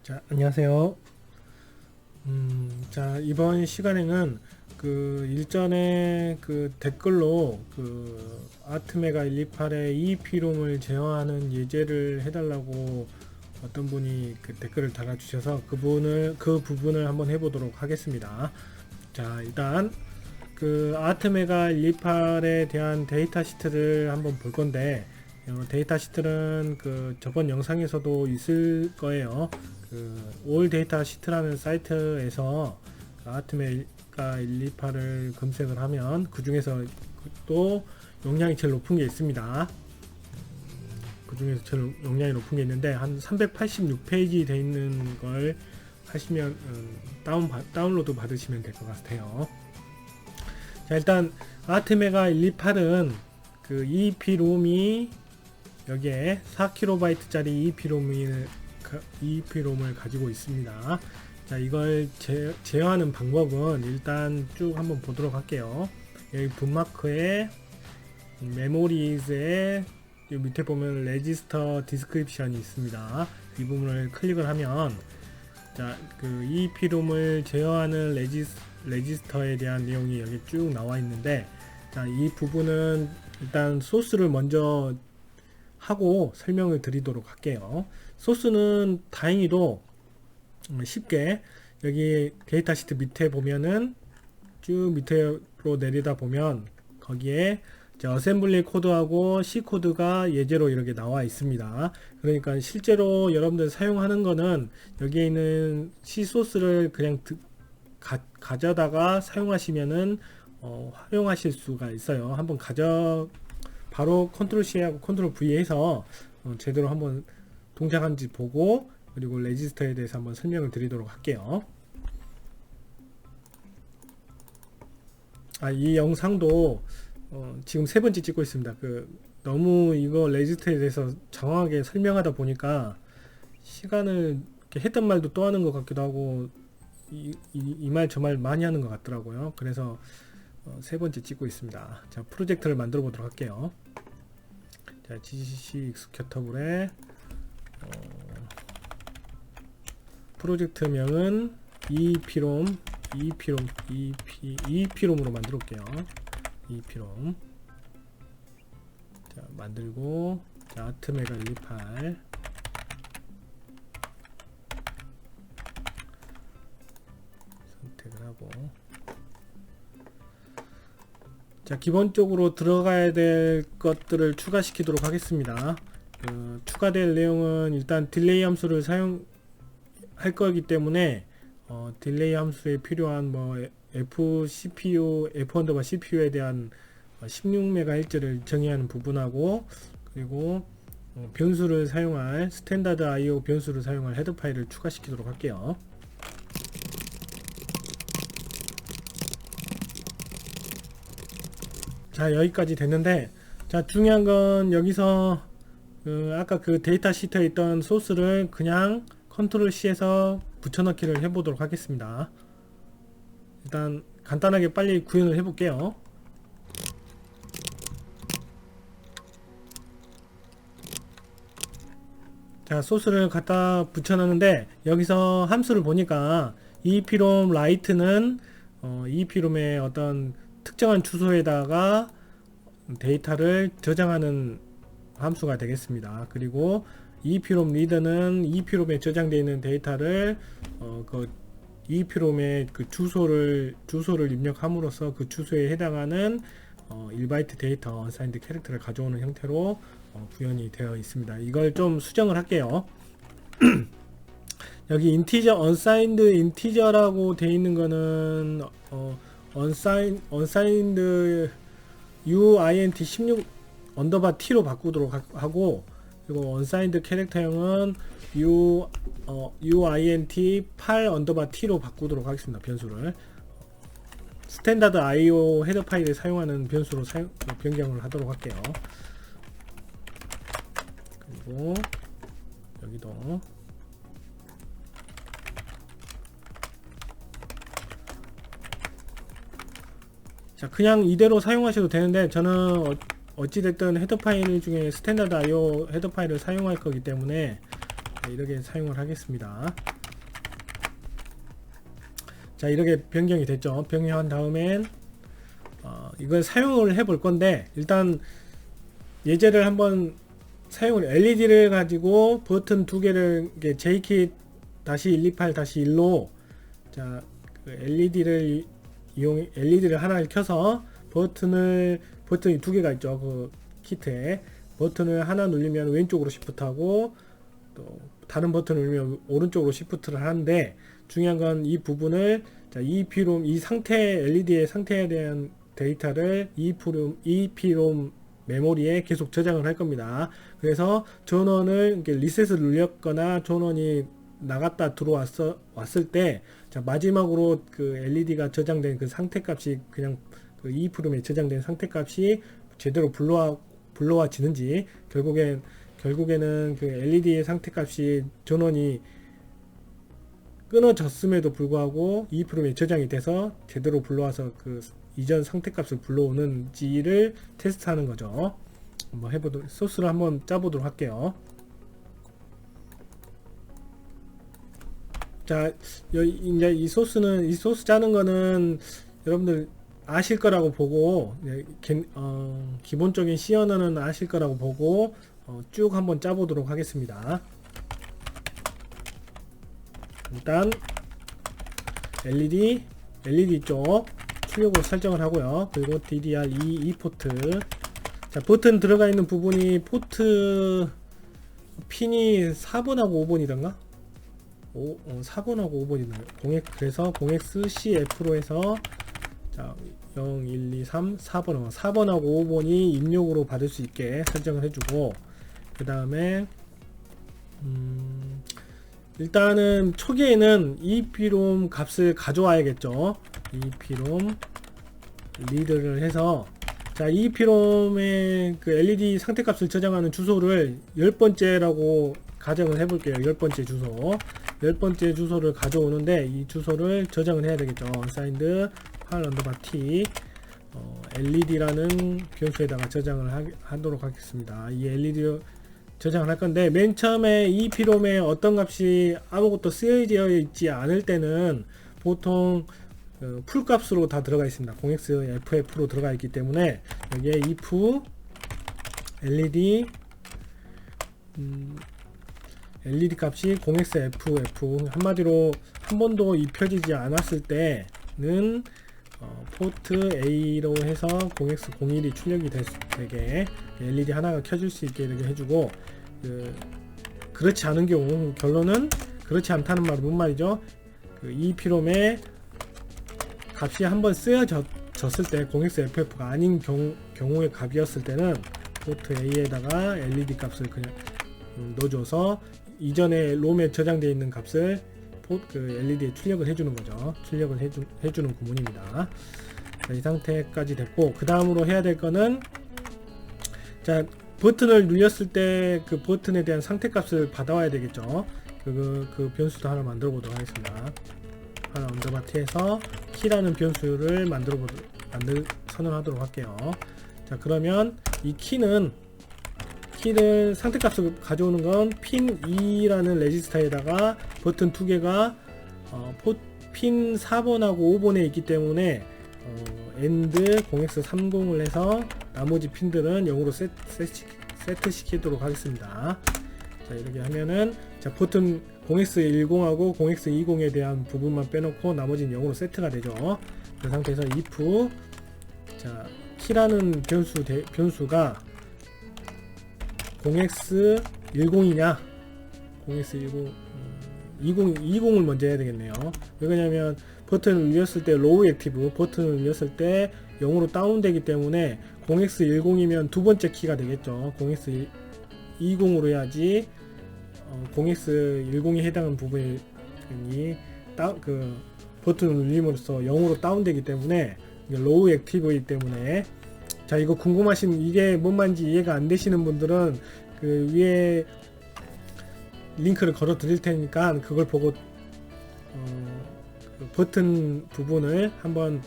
자, 안녕하세요. 자, 이번 시간에는 일전에 댓글로 아트메가 128의 EEP롬을 제어하는 예제를 해달라고 어떤 분이 댓글을 달아주셔서 그 부분을 한번 해보도록 하겠습니다. 자, 일단 아트메가 128에 대한 데이터 시트를 한번 볼 건데, 데이터 시트는 저번 영상에서도 있을 거예요. 올 데이터 시트라는 사이트에서 아트메가 128을 검색을 하면 그 중에서 또 용량이 제일 높은 게 있습니다. 그 중에서 제일 용량이 높은 게 있는데 한 386페이지 돼 있는 걸 하시면 다운로드 받으시면 될 것 같아요. 자, 일단 아트메가 128은 EEP롬이 여기에 4KB 짜리 EEP롬을 가지고 있습니다. 자, 이걸 제어하는 방법은 일단 쭉 한번 보도록 할게요. 여기 붐마크에 메모리즈에 밑에 보면 레지스터 디스크립션이 있습니다. 이 부분을 클릭을 하면 자, EEP롬을 제어하는 레지스터에 대한 내용이 여기 쭉 나와 있는데, 자, 이 부분은 일단 소스를 먼저 하고 설명을 드리도록 할게요. 소스는 다행히도 쉽게 여기 데이터 시트 밑에 보면은 쭉 밑으로 내리다 보면 거기에 어셈블리 코드하고 C 코드가 예제로 이렇게 나와 있습니다. 그러니까 실제로 여러분들 사용하는 거는 여기에 있는 C 소스를 그냥 가져다가 사용하시면은 활용하실 수가 있어요. 한번 바로 컨트롤 C하고 컨트롤 V 해서 제대로 한번 동작한지 보고, 그리고 레지스터에 대해서 한번 설명을 드리도록 할게요. 이 영상도 지금 세 번째 찍고 있습니다. 너무 이거 레지스터에 대해서 정확하게 설명하다 보니까 시간을 이렇게 했던 말도 또 하는 것 같기도 하고 이 말 저 말 많이 하는 것 같더라고요. 그래서 세 번째 찍고 있습니다. 자, 프로젝트를 만들어 보도록 할게요. 자, GCC 익스큐터블에 프로젝트명은 EEP롬으로 만들어 볼게요. EEP롬. 자, 만들고, 자, 아트메가 128 선택을 하고, 자, 기본적으로 들어가야 될 것들을 추가시키도록 하겠습니다. 추가될 내용은 일단 딜레이 함수를 사용할 거기 때문에 딜레이 함수에 필요한 F_CPU에 대한 16MHz를 정의하는 부분하고, 그리고 변수를 사용할 스탠다드 IO 변수를 사용할 헤더 파일을 추가시키도록 할게요. 자, 여기까지 됐는데, 자, 중요한 건 여기서 아까 데이터 시트에 있던 소스를 그냥 컨트롤 C에서 붙여넣기를 해보도록 하겠습니다. 일단 간단하게 빨리 구현을 해볼게요. 자, 소스를 갖다 붙여넣는데 여기서 함수를 보니까 EEPROM 라이트는 EEPROM의 어떤 특정한 주소에다가 데이터를 저장하는 함수가 되겠습니다. 그리고 EEPROM 리더는 EEPROM에 저장되어 있는 데이터를 EEPROM의 주소를 입력함으로써 그 주소에 해당하는 1바이트 데이터 unsigned 캐릭터를 가져오는 형태로 구현이 되어 있습니다. 이걸 좀 수정을 할게요. 여기 인티저 unsigned 인티저라고 되어 있는 거는 unsigned uint 16 언더바 t로 바꾸도록 하고, 그리고 unsigned 캐릭터형은 uint 8 언더바 t로 바꾸도록 하겠습니다. 변수를 스탠다드 IO 헤더 파일을 사용하는 변수로 변경을 하도록 할게요. 그리고 여기도 자, 그냥 이대로 사용하셔도 되는데 저는 어찌됐든 헤더 파일 중에 스탠다드 IO 헤더 파일을 사용할 거기 때문에 자, 이렇게 사용을 하겠습니다. 자, 이렇게 변경이 됐죠. 변경한 다음엔 이걸 사용을 해 볼 건데, 일단 예제를 한번 사용을, LED를 가지고 버튼 두 개를 JK-128-1로 자, 그 LED를 하나를 켜서 버튼이 두 개가 있죠. 그 키트에 버튼을 하나 누르면 왼쪽으로 시프트하고, 또 다른 버튼을 누르면 오른쪽으로 시프트를 하는데, 중요한 건 이 부분을, 자, EEPROM, 이 상태, LED의 상태에 대한 데이터를 EEPROM 메모리에 계속 저장을 할 겁니다. 그래서 전원을 리셋을 눌렸거나 전원이 나갔다 왔을 때, 자, 마지막으로 그 LED가 저장된 그 상태값이, 그냥 그 EEPROM에 저장된 상태값이 제대로 불러와지는지, 결국에는 그 LED의 상태값이 전원이 끊어졌음에도 불구하고 EEPROM에 저장이 돼서 제대로 불러와서 그 이전 상태값을 불러오는지를 테스트하는 거죠. 한번 해보도록, 소스를 한번 짜보도록 할게요. 자, 이제 이 소스 짜는 거는 여러분들 아실 거라고 보고, 기본적인 C 언어는 아실 거라고 보고, 쭉 한번 짜보도록 하겠습니다. 일단 LED 쪽 출력으로 설정을 하고요. 그리고 DDR2 포트. 자, 버튼 들어가 있는 부분이 포트 핀이 4번하고 5번이던가? 4번하고 5번이네요. 그래서 0XCF로 해서, 자, 0, 1, 2, 3, 4번하고 5번이 입력으로 받을 수 있게 설정을 해주고, 그 다음에 일단은 초기에는 EEPROM 값을 가져와야겠죠. EEPROM 리드를 해서, 자, EEPROM의 그 LED 상태값을 저장하는 주소를 10번째라고 가정을 해볼게요. 10번째 주소. 10번째 주소를 가져오는데, 이 주소를 저장을 해야 되겠죠. unsigned file_t LED라는 변수에다가 저장을 하도록 하겠습니다. 이 LED 저장을 할 건데, 맨 처음에 EEPROM에 어떤 값이 아무것도 쓰여져 있지 않을 때는 보통 풀값으로 다 들어가 있습니다. 0xFF로 들어가 있기 때문에, 여기에 if LED LED 값이 0xFF, 한마디로 한 번도 입혀지지 않았을 때는 포트 A로 해서 0x01이 출력이 되게 LED 하나가 켜질 수 있게 이렇게 해주고, 그렇지 않은 경우, 결론은 그렇지 않다는 말은 뭔 말이죠? 그 EEPROM의 값이 한번 쓰여졌을 때, 0xFF가 아닌 경우의 값이었을 때는 포트 A에다가 LED 값을 그냥 넣어줘서 이전에 롬에 저장되어 있는 값을 그 LED에 출력을 해주는 거죠. 출력을 해주는 구문입니다. 자, 이 상태까지 됐고, 그 다음으로 해야 될 거는, 자, 버튼을 눌렸을 때 그 버튼에 대한 상태값을 받아와야 되겠죠. 그 변수도 하나 만들어 보도록 하겠습니다. 하나 언더바트에서 키라는 변수를 선언하도록 할게요. 자, 그러면 이 키를 상태값을 가져오는 건 핀 2라는 레지스터에다가 버튼 두 개가 핀 4번하고 5번에 있기 때문에 AND 0x30을 해서 나머지 핀들은 0으로 세트 시키도록 하겠습니다. 자, 이렇게 하면은, 자, 버튼 0x10하고 0x20에 대한 부분만 빼놓고 나머지는 0으로 세트가 되죠. 그 상태에서 if, 자, 키라는 변수가 0x10이냐 0x10 20을 먼저 해야 되겠네요. 왜냐면 버튼을 눌렸을 때 로우 액티브, 버튼을 눌렸을 때 0으로 다운되기 때문에 0x10이면 두 번째 키가 되겠죠. 0x20으로 해야지 0x10에 해당하는 부분이 그 버튼을 눌림으로써 0으로 다운되기 때문에 로우 액티브이기 때문에, 자, 이거 궁금하신, 이게 뭔 말인지 이해가 안 되시는 분들은 그 위에 링크를 걸어 드릴 테니까 그걸 보고 그 버튼 부분을 한번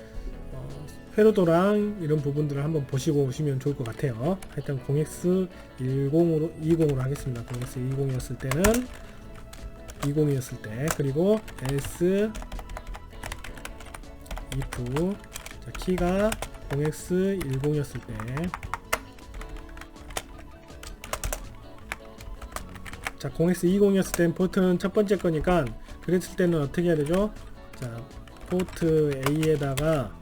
회로도랑 이런 부분들을 한번 보시고 오시면 좋을 것 같아요. 하여튼 0x20으로 하겠습니다. 0x20이었을 때는 20이었을 때, 그리고 else if 자, 키가 0x10이었을 때, 자 0x20이었을 땐 포트는 첫 번째 거니까 그랬을 때는 어떻게 해야 되죠? 자 포트 A에다가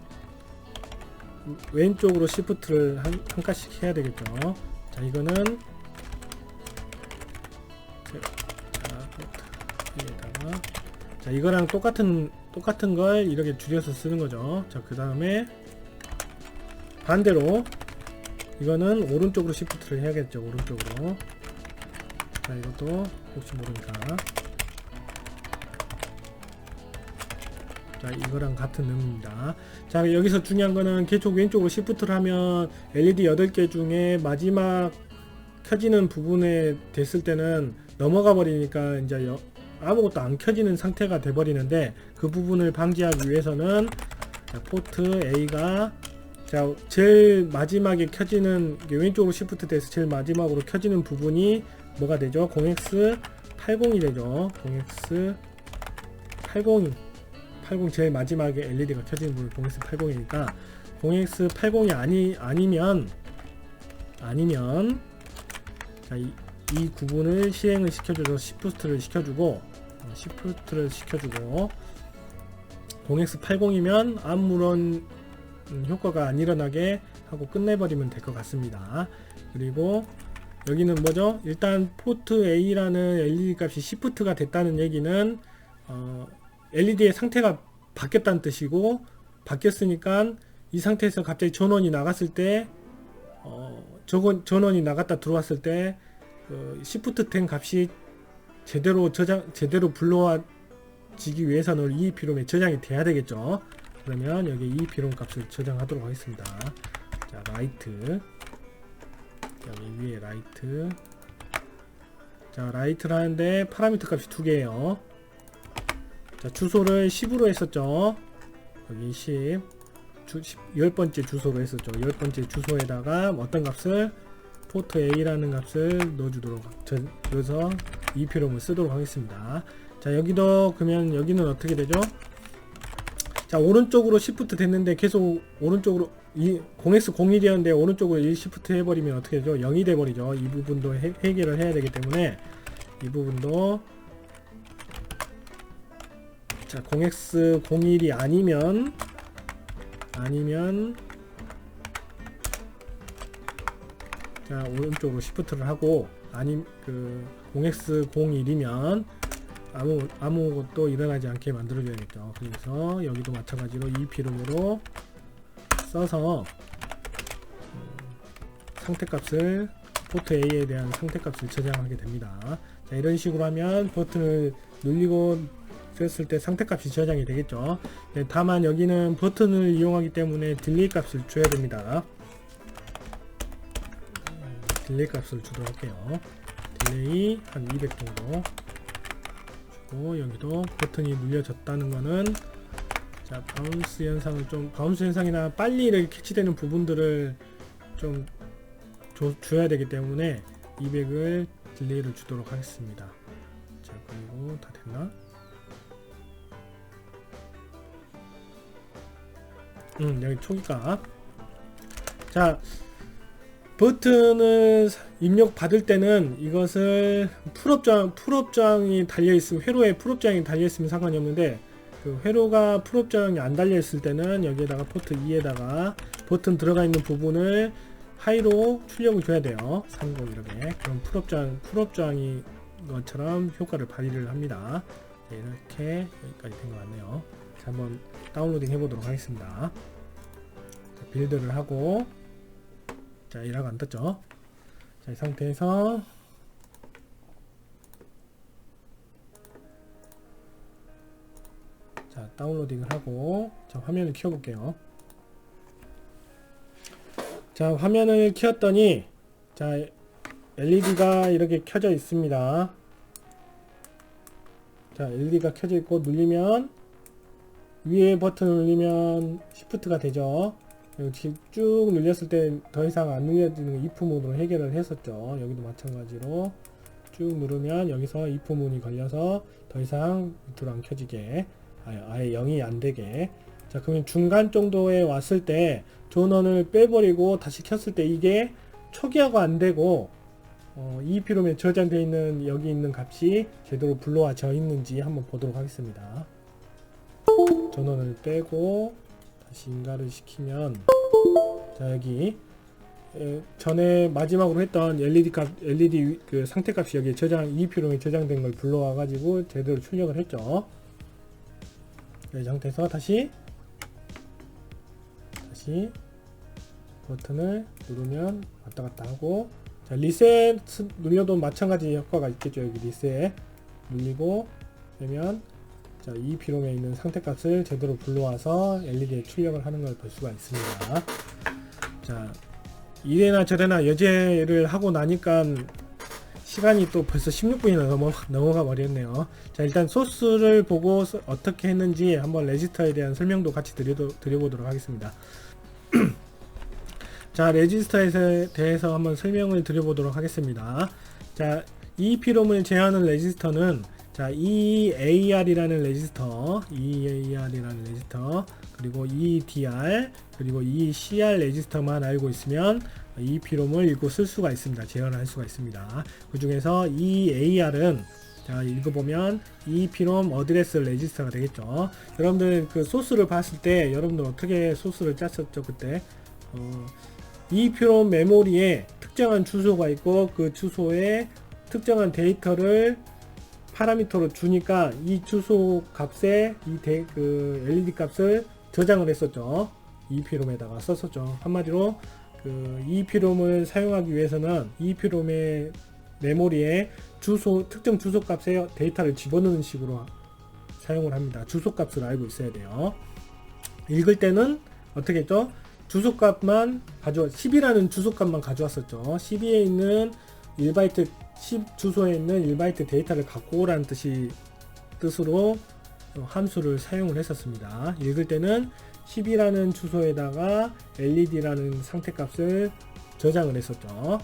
왼쪽으로 시프트를 한 칸씩 해야 되겠죠. 자 이거는 자 포트 A에다가 자 이거랑 똑같은 걸 이렇게 줄여서 쓰는 거죠. 자 그 다음에 반대로 이거는 오른쪽으로 시프트를 해야겠죠. 오른쪽으로. 자 이것도 혹시 모르니까 자 이거랑 같은 의미입니다. 자 여기서 중요한 거는 계속 왼쪽으로 시프트를 하면 LED 8개 중에 마지막 켜지는 부분에 됐을 때는 넘어가 버리니까 이제 아무것도 안 켜지는 상태가 돼 버리는데, 그 부분을 방지하기 위해서는 자, 포트 A가 자 제일 마지막에 켜지는 왼쪽으로 시프트 돼서 제일 마지막으로 켜지는 부분이 뭐가 되죠? 0x80이 되죠. 0x80 제일 마지막에 LED가 켜지는 부분 0x80이니까 0x80이 아니면 자, 이 구분을 실행을 시켜줘서 시프트를 시켜주고 0x80이면 아무런 효과가 안 일어나게 하고 끝내버리면 될 것 같습니다. 그리고 여기는 뭐죠? 일단 포트 A라는 LED 값이 시프트가 됐다는 얘기는 LED의 상태가 바뀌었다는 뜻이고, 바뀌었으니까 이 상태에서 갑자기 전원이 나갔을 때 전원이 나갔다 들어왔을 때 시프트 된 값이 제대로 불러지기 위해서는 EEPROM에 저장이 돼야 되겠죠. 그러면 여기 EEPROM 값을 저장하도록 하겠습니다. 자 라이트, 여기 위에 라이트, 자 라이트라는데 파라미터 값이 2개예요. 자 주소를 10으로 했었죠. 여기 10번째 주소로 했었죠. 10번째 주소에다가 어떤 값을 포트 A라는 값을 넣어서 EEPROM을 쓰도록 하겠습니다. 자 여기도 그러면 여기는 어떻게 되죠? 자 오른쪽으로 시프트 됐는데 계속 오른쪽으로 0x01이었는데 오른쪽으로 1 시프트 해버리면 어떻게 되죠? 0이 돼버리죠. 이 부분도 해결을 해야 되기 때문에 이 부분도 자 0x01이 아니면 자 오른쪽으로 시프트를 하고, 아니 0x01이면 아무것도 일어나지 않게 만들어줘야겠죠. 그래서 여기도 마찬가지로 EEPROM으로 써서 상태값을 포트 A에 대한 상태값을 저장하게 됩니다. 자 이런 식으로 하면 버튼을 눌리고 썼을 때 상태값이 저장이 되겠죠. 네, 다만 여기는 버튼을 이용하기 때문에 딜레이 값을 줘야 됩니다. 딜레이 값을 주도록 할게요. 딜레이 한 200 정도 주고, 여기도 버튼이 눌려졌다는 거는 자 바운스 현상이나 빨리 이렇게 캐치되는 부분들을 좀 줘야 되기 때문에 200을 딜레이를 주도록 하겠습니다. 자 그리고 다 됐나? 여기 초기값. 자 버튼을 입력 받을 때는 이것을 풀업장이 달려있으면, 회로에 풀업장이 달려있으면 상관이 없는데, 그 회로가 풀업장이 안 달려있을 때는 여기에다가 포트 2에다가 버튼 들어가 있는 부분을 하이로 출력을 줘야 돼요. 30 이렇게. 그럼 풀업장이 것처럼 효과를 발휘를 합니다. 네, 이렇게 여기까지 된 것 같네요. 자, 한번 다운로딩 해보도록 하겠습니다. 자, 빌드를 하고, 자 이라고 안 떴죠. 자 이 상태에서 자 다운로딩을 하고, 자 화면을 켜볼게요. 자 화면을 켰더니 자 LED가 이렇게 켜져 있습니다. 자 LED가 켜져 있고, 눌리면 위에 버튼을 눌리면 시프트가 되죠. 쭉 눌렸을 때 더 이상 안 눌려지는 if 모드로 해결을 했었죠. 여기도 마찬가지로 쭉 누르면 여기서 if 문이 걸려서 더 이상 밑으로 안 켜지게, 아예 0이 안 되게. 자, 그러면 중간 정도에 왔을 때 전원을 빼버리고 다시 켰을 때 이게 초기화가 안 되고 EEP롬에 저장되어 있는 여기 있는 값이 제대로 불러와져 있는지 한번 보도록 하겠습니다. 전원을 빼고 다시 인가를 시키면, 자, 여기 전에 마지막으로 했던 LED 그 상태값이 여기에 EEP롬에 저장된 걸 불러와 가지고 제대로 출력을 했죠. 이 상태에서 다시 버튼을 누르면 왔다 갔다 하고, 자, 리셋 눌려도 마찬가지 효과가 있겠죠. 여기 리셋 눌리고 되면, 자, EEP롬에 있는 상태값을 제대로 불러와서 LED에 출력을 하는 걸 볼 수가 있습니다. 자, 이래나 저래나 여제를 하고 나니까 시간이 또 벌써 16분이나 넘어가 버렸네요. 자, 일단 소스를 보고 어떻게 했는지 한번 레지스터에 대한 설명도 같이 드려보도록 하겠습니다. 자, 레지스터에 대해서 한번 설명을 드려보도록 하겠습니다. 자, EEP롬을 제어하는 레지스터는, 자, EAR이라는 레지스터, 그리고 EDR, 그리고 ECR 레지스터만 알고 있으면 EEP롬을 읽고 쓸 수가 있습니다. 제어를 할 수가 있습니다. 그 중에서 EAR은, 자, 읽어보면 EEP롬 어드레스 레지스터가 되겠죠. 여러분들 그 소스를 봤을 때 여러분들 어떻게 소스를 짰었죠? 그때 EEP롬 메모리에 특정한 주소가 있고 그 주소에 특정한 데이터를 파라미터로 주니까 이 주소 값에 그 LED 값을 저장을 했었죠. EEP롬에다가 썼었죠. 한마디로 그 EEP롬을 사용하기 위해서는 EEP롬의 메모리에 특정 주소 값에 데이터를 집어넣는 식으로 사용을 합니다. 주소 값을 알고 있어야 돼요. 읽을 때는 어떻게 했죠? 주소값만 10이라는 주소값만 가져왔었죠. 12에 있는 1바이트 10 주소에 있는 1바이트 데이터를 갖고 오라는 뜻으로 함수를 사용을 했었습니다. 읽을 때는 10이라는 주소에다가 LED라는 상태값을 저장을 했었죠.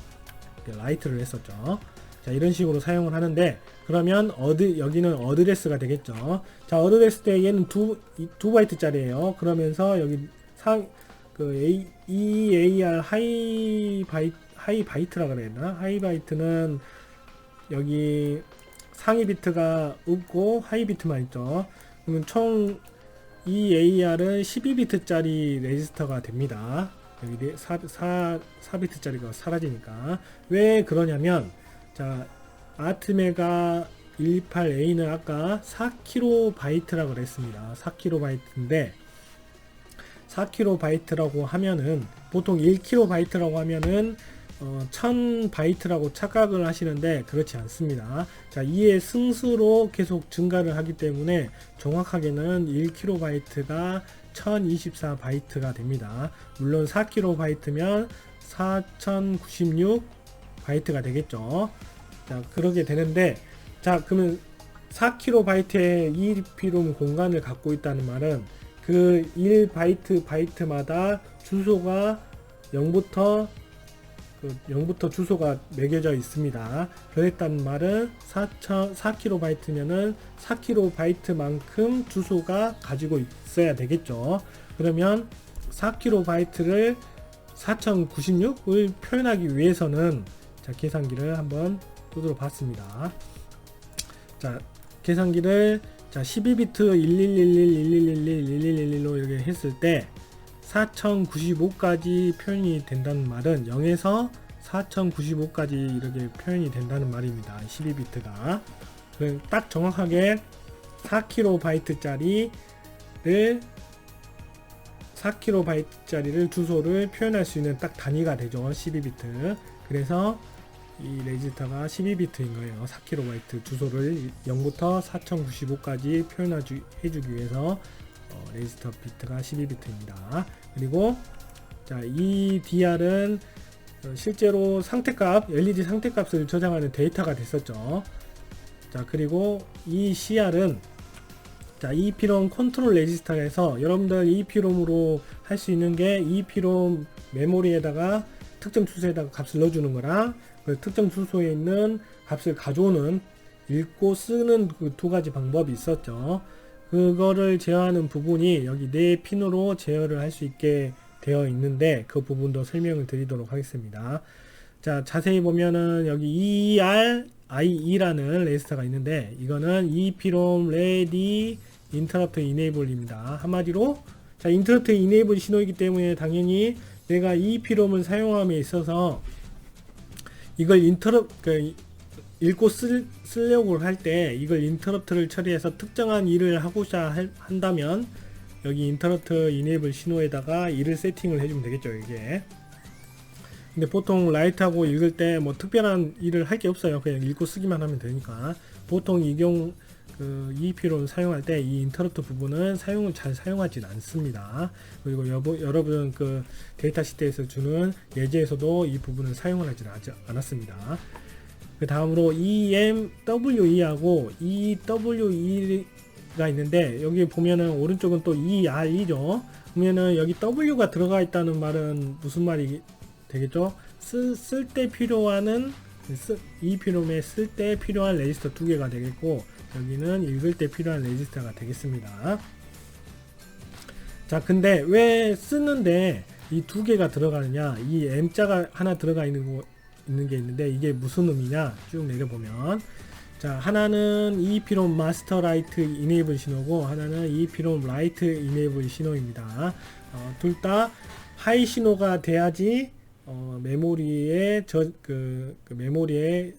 라이트를 했었죠. 자, 이런 식으로 사용을 하는데, 그러면 여기는 어드레스가 되겠죠. 자, 어드레스 때 얘는 2바이트 짜리예요. 그러면서 여기 EAR 하이바이트라 그랬나? 하이바이트는 여기 상위 비트가 없고 하이 비트만 있죠. 그러면 총 EAR은 12비트짜리 레지스터가 됩니다. 여기 4비트짜리가 사라지니까. 왜 그러냐면, 자, 아트메가 128A는 아까 4kB라고 그랬습니다. 4kB인데 4kB라고 하면은 보통 1kB라고 하면은 1000바이트라고 착각을 하시는데 그렇지 않습니다. 자, 이의 승수로 계속 증가를 하기 때문에 정확하게는 1kB가 1024바이트가 됩니다. 물론 4kB면 4096바이트가 되겠죠. 자, 그러게 되는데, 자, 그러면 4kB의 EEP롬 공간을 갖고 있다는 말은 그 1바이트마다 주소가 0부터 주소가 매겨져 있습니다. 그랬다는 말은 4kB면은 4kB만큼 주소가 가지고 있어야 되겠죠. 그러면 4kB를 4096을 표현하기 위해서는, 자, 계산기를 한번 두드려 봤습니다. 자, 계산기를, 자, 12비트 1111111111로 이렇게 했을 때 4095까지 표현이 된다는 말은 0에서 4095까지 이렇게 표현이 된다는 말입니다. 12비트가. 딱 정확하게 4kB짜리를 주소를 표현할 수 있는 딱 단위가 되죠. 12비트. 그래서 이 레지스터가 12비트인 거예요. 4kB 주소를 0부터 4095까지 표현해주기 위해서 레지스터 비트가 12비트입니다. 그리고, 자, 이 DR은 실제로 상태값, LED 상태값을 저장하는 데이터가 됐었죠. 자, 그리고 이 CR은, 자, EEP롬 컨트롤 레지스터에서 여러분들 EEP롬으로 할 수 있는 게 EEP롬 메모리에다가 특정 주소에다가 값을 넣어주는 거랑 그 특정 주소에 있는 값을 가져오는 읽고 쓰는 그 두 가지 방법이 있었죠. 그거를 제어하는 부분이 여기 네 핀으로 제어를 할 수 있게 되어 있는데 그 부분도 설명을 드리도록 하겠습니다. 자, 자세히 보면은 여기 ERIE라는 레지스터가 있는데 이거는 EEPROM Ready Interrupt Enable입니다. 한마디로 자, 인터럽트 이네이블 신호이기 때문에 당연히 내가 EEPROM을 사용함에 있어서 이걸 읽고 쓰려고 할 때 이걸 인터럽트를 처리해서 특정한 일을 하고자 한다면 여기 인터럽트 이네이블 신호에다가 일을 세팅을 해주면 되겠죠. 이게 근데 보통 라이트하고 읽을 때 뭐 특별한 일을 할 게 없어요. 그냥 읽고 쓰기만 하면 되니까 보통 이경 그 EEPROM 사용할 때 이 인터럽트 부분은 잘 사용하진 않습니다. 그리고 여러분 그 데이터 시트에서 주는 예제에서도 이 부분을 사용을 하지 않았습니다. 그 다음으로 EMWE하고 EWE가 있는데 여기 보면은 오른쪽은 또 ER이죠. 그러면은 여기 W가 들어가 있다는 말은 무슨 말이 되겠죠? 쓸 때 필요한 EEPROM에 쓸 때 필요한 레지스터 두 개가 되겠고 여기는 읽을 때 필요한 레지스터가 되겠습니다. 자, 근데 왜 쓰는데 이 두 개가 들어가느냐? 이 M자가 하나 들어가 있는 게 있는데 이게 무슨 의미냐? 쭉 내려보면 자, 하나는 EEPROM 마스터 라이트 이네이블 신호고 하나는 EEPROM 라이트 이네이블 신호입니다. 둘 다 하이 신호가 돼야지 메모리에 메모리에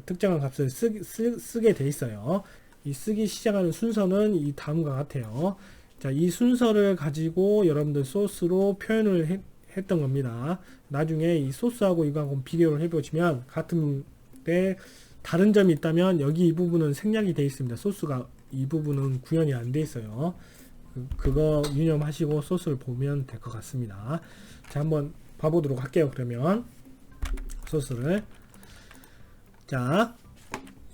특정한 값을 쓰게 돼 있어요. 이 쓰기 시작하는 순서는 이 다음과 같아요. 자, 이 순서를 가지고 여러분들 소스로 표현을 했던 겁니다. 나중에 이 소스하고 이거하고 비교를 해보시면 같은데 다른 점이 있다면 여기 이 부분은 생략이 되어 있습니다. 소스가 이 부분은 구현이 안 돼 있어요. 그거 유념하시고 소스를 보면 될 것 같습니다. 자, 한번 봐보도록 할게요. 그러면 소스를 자,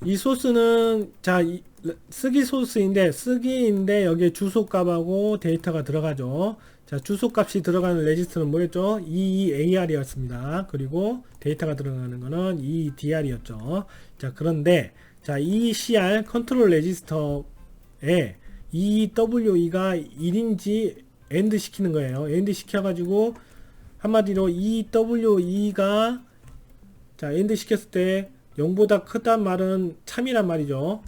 이 소스는 자 쓰기 소스인데 여기에 주소값하고 데이터가 들어가죠. 자, 주소값이 들어가는 레지스터는 뭐였죠? EEAR이었습니다. 그리고 데이터가 들어가는 거는 EDR이었죠. 자, 그런데 자, ECR 컨트롤 레지스터에 EWE가 1인지 AND 시키는 거예요. AND 시켜가지고 한마디로 EWE가 자, AND 시켰을 때 0보다 크단 말은 참이란 말이죠.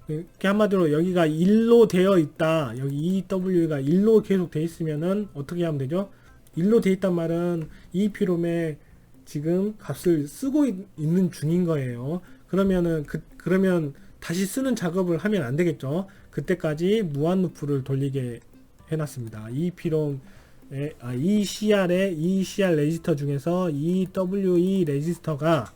이렇게 한마디로 여기가 1로 되어 있다. 여기 EW가 1로 계속 되어 있으면은 어떻게 하면 되죠? 1로 되어 있단 말은 EEPROM에 지금 값을 쓰고 있는 중인 거예요. 그러면 다시 쓰는 작업을 하면 안 되겠죠. 그때까지 무한 루프를 돌리게 해놨습니다. EEPROM ECR 레지스터 중에서 EWE 레지스터가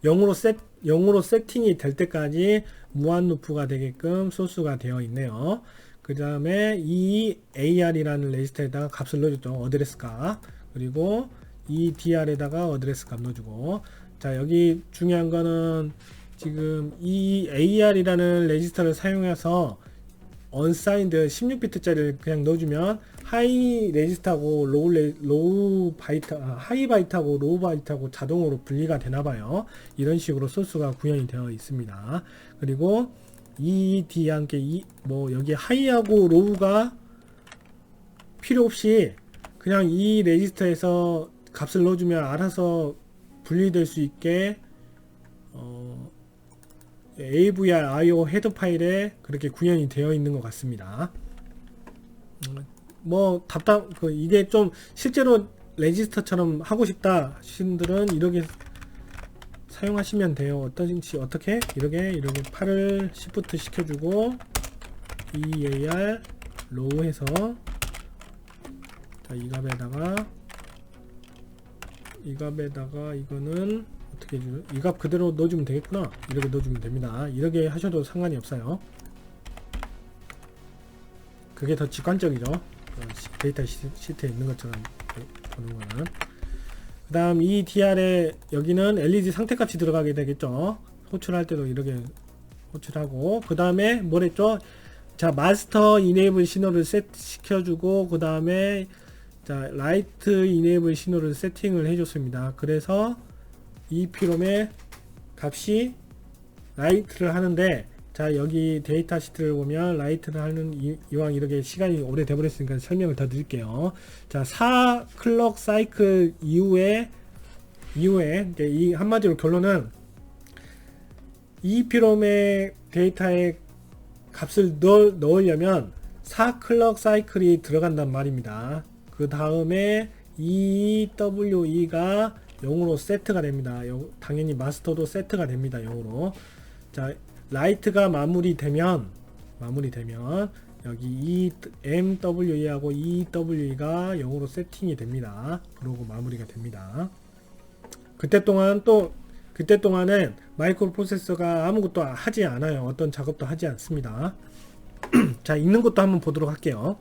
0으로 세팅이 될 때까지 무한 루프가 되게끔 소스가 되어 있네요. 그 다음에 EAR이라는 레지스터에다가 값을 넣어줬죠. 어드레스 값. 그리고 EDR에다가 어드레스 값 넣어주고. 자, 여기 중요한 거는 지금 EAR이라는 레지스터를 사용해서 unsigned 16비트짜리를 그냥 넣어주면 하이 레지스터하고 하이 바이트하고 로우 바이트하고 자동으로 분리가 되나봐요. 이런 식으로 소스가 구현이 되어 있습니다. 그리고 ED와 함께 여기 하이하고 로우가 필요 없이 그냥 이 레지스터에서 값을 넣어주면 알아서 분리될 수 있게 AVR IO 헤더 파일에 그렇게 구현이 되어 있는 것 같습니다. 이게 좀 실제로 레지스터처럼 하고 싶다 하시는 분들은 이렇게 사용하시면 돼요. 어떻게? 이렇게 팔을 시프트 시켜주고 EAR 로우 해서 자, 이 값에다가 이거는 어떻게 해주죠? 이 값 그대로 넣어주면 되겠구나. 이렇게 넣어주면 됩니다. 이렇게 하셔도 상관이 없어요. 그게 더 직관적이죠. 데이터 시트에 있는 것처럼 보는 거는. 그 다음 이 DR에 여기는 LED 상태값이 들어가게 되겠죠. 호출할 때도 이렇게 호출하고, 그 다음에 뭐랬죠? 자, 마스터 이네이블 신호를 셋 시켜주고, 그 다음에 자, 라이트 이네이블 신호를 세팅을 해줬습니다. 그래서 EEPROM에 값이 라이트를 하는데, 자 여기 데이터 시트를 보면 라이트를 하는 이왕 이렇게 시간이 오래 돼버렸으니까 설명을 더 드릴게요. 자 4클럭 사이클 이후에 이제 이 한마디로 결론은 EEPROM의 데이터에 값을 넣으려면 4클럭 사이클이 들어간단 말입니다. 그 다음에 EWE가 0으로 세트가 됩니다. 당연히 마스터도 세트가 됩니다. 0으로. 자 라이트가 마무리되면 여기 MWE하고 EWE가 0으로 세팅이 됩니다. 그러고 마무리가 됩니다. 그때 동안은 마이크로 프로세서가 아무것도 하지 않아요. 어떤 작업도 하지 않습니다. 자 읽는 것도 한번 보도록 할게요.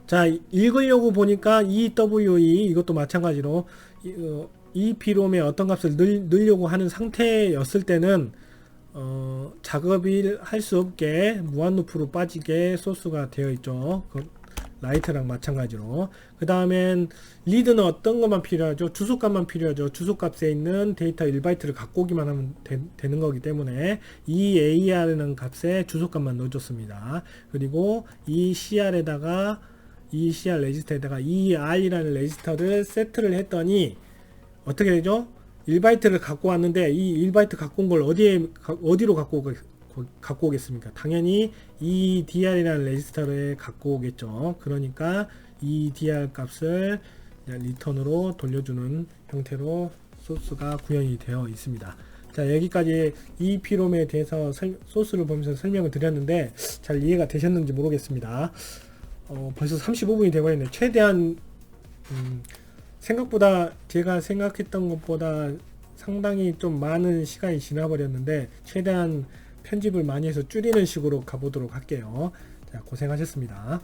자 읽으려고 보니까 EWE 이것도 마찬가지로 EEPROM에 어떤 값을 넣으려고 하는 상태였을 때는 작업을 할 수 없게 무한루프로 빠지게 소스가 되어 있죠. 라이트랑 마찬가지로. 그 다음엔 리드는 어떤 것만 필요하죠? 주소값만 필요하죠. 주소값에 있는 데이터 1바이트를 갖고 오기만 하면 되는 거기 때문에 이 AR이라는 값에 주소값만 넣어줬습니다. 그리고 이 CR에다가 이 CR 레지스터에다가 이 R이라는 레지스터를 세트를 했더니 어떻게 되죠? 1바이트를 갖고 왔는데 이 1바이트 갖고 온 걸 어디로 갖고 오겠습니까? 당연히 이 DR이라는 레지스터에 갖고 오겠죠. 그러니까 이 DR 값을 리턴으로 돌려주는 형태로 소스가 구현이 되어 있습니다. 자 여기까지 EEPROM에 대해서 소스를 보면서 설명을 드렸는데 잘 이해가 되셨는지 모르겠습니다. 벌써 35분이 되어버렸네요. 최대한 생각보다 제가 생각했던 것보다 상당히 좀 많은 시간이 지나버렸는데 최대한 편집을 많이 해서 줄이는 식으로 가보도록 할게요. 자, 고생하셨습니다.